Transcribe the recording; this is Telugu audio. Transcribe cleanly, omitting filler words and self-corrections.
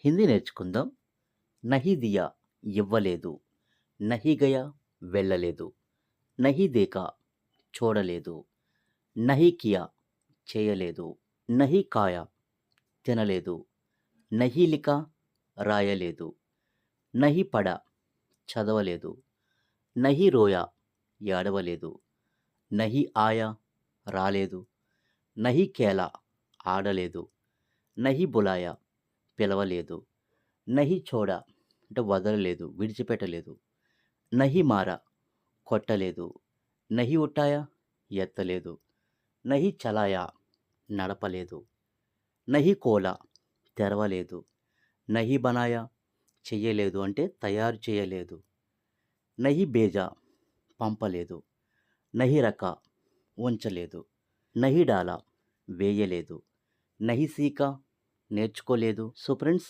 హిందీ నేర్చుకుందాం. నహీ దియా ఇవ్వలేదు, నహీ గయా వెళ్ళలేదు, నహీ దేకా చూడలేదు, నహీ కియా చేయలేదు, నహీ కాయా తినలేదు, నహీ లిఖా రాయలేదు, నహీ పడా చదవలేదు, నహీ రోయా ఏడవలేదు, నహీ ఆయా రాలేదు, నహీ ఖేలా ఆడలేదు, నహీ బులాయా పిలవలేదు, నహీ చోడా అంటే వదలలేదు, విడిచిపెట్టలేదు, నహీ మారా కొట్టలేదు, నహీ ఉఠాయా ఎత్తలేదు, నహీ చలాయా నడపలేదు, నహీ కోలా తెరవలేదు, నహీ బనాయా చెయ్యలేదు అంటే తయారు చేయలేదు, నహీ బేజా పంపలేదు, నహీ రకా ఉంచలేదు, నహీ డాలా వేయలేదు, నహీ సీకా నేర్చుకోలేదు. So friends,